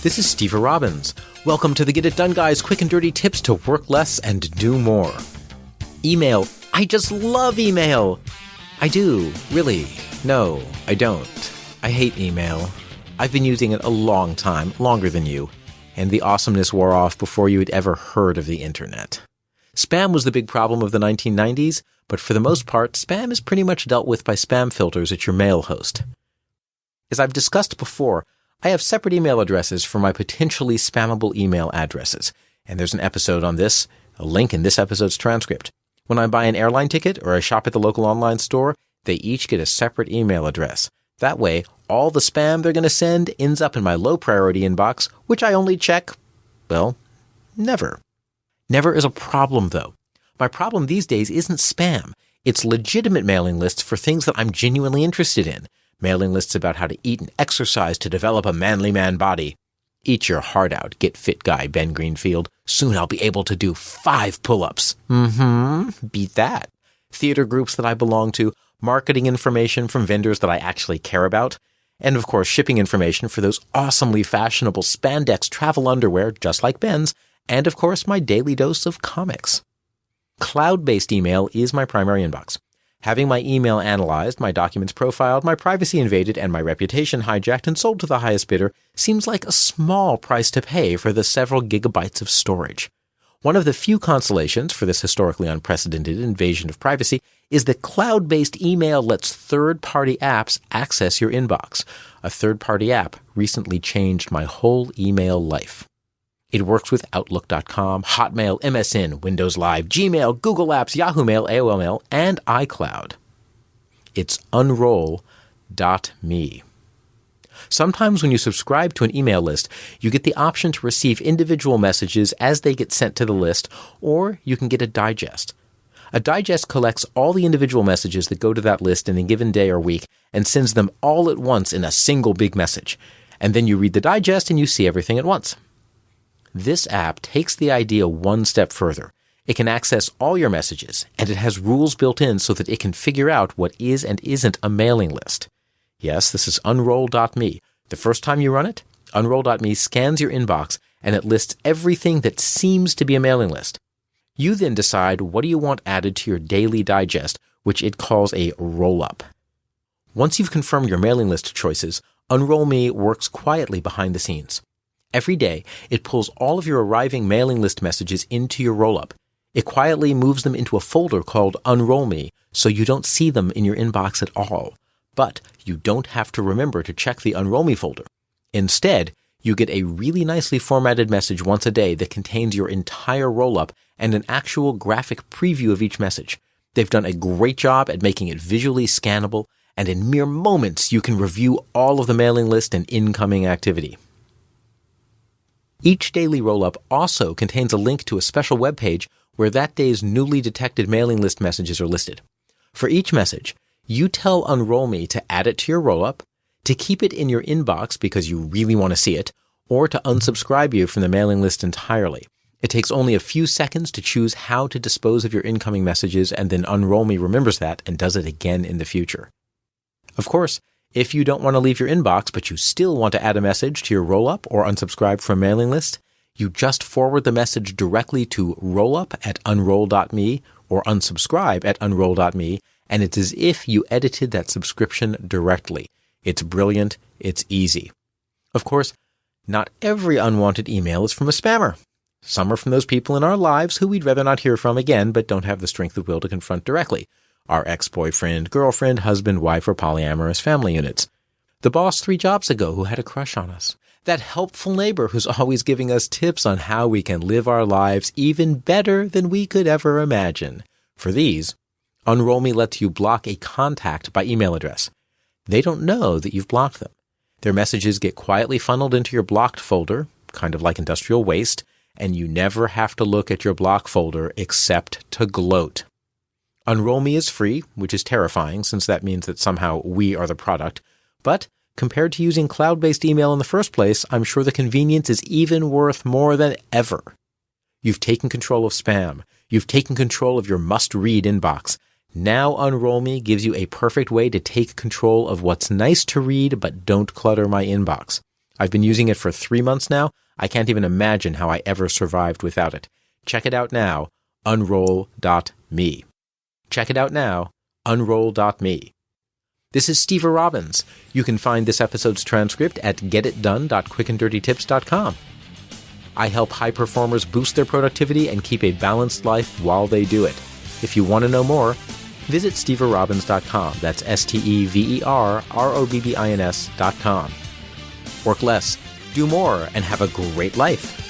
This is Steve Robbins. Welcome to the Get It Done Guys quick and dirty tips to work less and do more. Email. I just love email. I do. Really. No, I don't. I hate email. I've been using it a long time, longer than you, and the awesomeness wore off before you had ever heard of the internet. Spam was the big problem of the 1990s, but for the most part, spam is pretty much dealt with by spam filters at your mail host. As I've discussed before, I have separate email addresses for my potentially spammable email addresses, and there's an episode on this, a link in this episode's transcript. When I buy an airline ticket or I shop at the local online store, they each get a separate email address. That way, all the spam they're going to send ends up in my low-priority inbox, which I only check, well, never. Never is a problem, though. My problem these days isn't spam. It's legitimate mailing lists for things that I'm genuinely interested in. Mailing lists about how to eat and exercise to develop a manly man body. Eat your heart out, Get Fit guy Ben Greenfield. Soon I'll be able to do 5 pull-ups. Beat that. Theater groups that I belong to, marketing information from vendors that I actually care about, and of course shipping information for those awesomely fashionable spandex travel underwear just like Ben's, and of course my daily dose of comics. Cloud-based email is my primary inbox. Having my email analyzed, my documents profiled, my privacy invaded, and my reputation hijacked and sold to the highest bidder seems like a small price to pay for the several gigabytes of storage. One of the few consolations for this historically unprecedented invasion of privacy is that cloud-based email lets third-party apps access your inbox. A third-party app recently changed my whole email life. It works with Outlook.com, Hotmail, MSN, Windows Live, Gmail, Google Apps, Yahoo Mail, AOL Mail, and iCloud. It's Unroll.me. Sometimes when you subscribe to an email list, you get the option to receive individual messages as they get sent to the list, or you can get a digest. A digest collects all the individual messages that go to that list in a given day or week and sends them all at once in a single big message. And then you read the digest and you see everything at once. This app takes the idea one step further. It can access all your messages, and it has rules built in so that it can figure out what is and isn't a mailing list. Yes, this is Unroll.me. The first time you run it, Unroll.me scans your inbox, and it lists everything that seems to be a mailing list. You then decide what do you want added to your daily digest, which it calls a roll-up. Once you've confirmed your mailing list choices, Unroll.me works quietly behind the scenes. Every day, it pulls all of your arriving mailing list messages into your roll-up. It quietly moves them into a folder called Unroll Me, so you don't see them in your inbox at all. But you don't have to remember to check the Unroll Me folder. Instead, you get a really nicely formatted message once a day that contains your entire roll-up and an actual graphic preview of each message. They've done a great job at making it visually scannable, and in mere moments you can review all of the mailing list and incoming activity. Each daily roll-up also contains a link to a special web page where that day's newly detected mailing list messages are listed. For each message, you tell Unroll Me to add it to your roll-up, to keep it in your inbox because you really want to see it, or to unsubscribe you from the mailing list entirely. It takes only a few seconds to choose how to dispose of your incoming messages, and then Unroll Me remembers that and does it again in the future. Of course, if you don't want to leave your inbox, but you still want to add a message to your roll-up or unsubscribe from a mailing list, you just forward the message directly to rollup@unroll.me or unsubscribe@unroll.me, and it's as if you edited that subscription directly. It's brilliant. It's easy. Of course, not every unwanted email is from a spammer. Some are from those people in our lives who we'd rather not hear from again, but don't have the strength of will to confront directly. Our ex-boyfriend, girlfriend, husband, wife, or polyamorous family units. The boss 3 jobs ago who had a crush on us. That helpful neighbor who's always giving us tips on how we can live our lives even better than we could ever imagine. For these, Unroll Me lets you block a contact by email address. They don't know that you've blocked them. Their messages get quietly funneled into your blocked folder, kind of like industrial waste, and you never have to look at your block folder except to gloat. Unroll Me is free, which is terrifying since that means that somehow we are the product. But compared to using cloud-based email in the first place, I'm sure the convenience is even worth more than ever. You've taken control of spam. You've taken control of your must-read inbox. Now Unroll Me gives you a perfect way to take control of what's nice to read but don't clutter my inbox. I've been using it for 3 months now. I can't even imagine how I ever survived without it. Check it out now, unroll.me. Check it out now, unroll.me. This is Steve Robbins. You can find this episode's transcript at getitdone.quickanddirtytips.com. I help high performers boost their productivity and keep a balanced life while they do it. If you want to know more, visit steverobbins.com. That's SteverRobbins.com. Work less, do more, and have a great life.